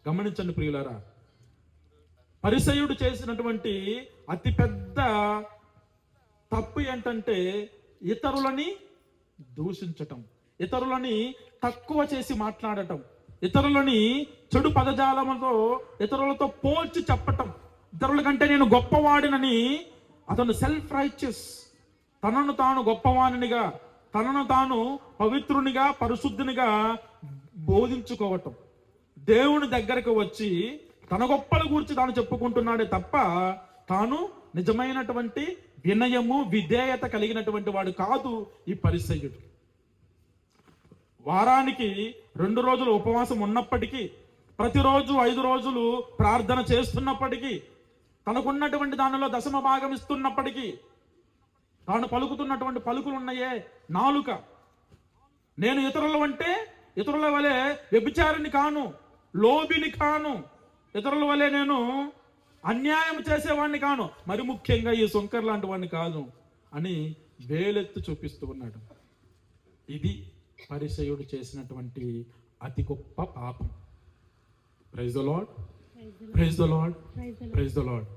గమనించండి ప్రియులారా, పరిసయ్యుడు చేసినటువంటి అతిపెద్ద తప్పు ఏంటంటే ఇతరులని దూషించటం, ఇతరులని తక్కువ చేసి మాట్లాడటం, ఇతరులని చెడు పదజాలముతో ఇతరులతో పోల్చి చెప్పటం, ఇతరుల కంటే నేను గొప్పవాడినని అతను సెల్ఫ్ రైచియస్, తనను తాను గొప్పవానిగా, తనను తాను పవిత్రునిగా, పరిశుద్ధునిగా బోధించుకోవటం. దేవుని దగ్గరకు వచ్చి తన గొప్పల గురించి తాను చెప్పుకుంటున్నాడే తప్ప తాను నిజమైనటువంటి వినయము, విధేయత కలిగినటువంటి వాడు కాదు ఈ పరిసయ్యుడు. వారానికి 2 రోజులు ఉపవాసం ఉన్నప్పటికీ, ప్రతిరోజు 5 రోజులు ప్రార్థన చేస్తున్నప్పటికీ, తనకున్నటువంటి దానిలో 10వ భాగం ఇస్తున్నప్పటికీ, తాను పలుకుతున్నటువంటి పలుకులు ఉన్నాయే నాలుక, నేను ఇతరుల వలె వ్యభిచారిని కాను, లోబిని కాను, ఇతరుల వలె నేను అన్యాయం చేసేవాడిని కాను, మరి ముఖ్యంగా ఈ సుంకర్ లాంటి వాడిని కాదు అని వేలెత్తి చూపిస్తూ ఉన్నాడు. ఇది పరిసయ్యుడు చేసినటువంటి అతి గొప్ప పాపం. Praise the Lord, praise the Lord, praise the lord.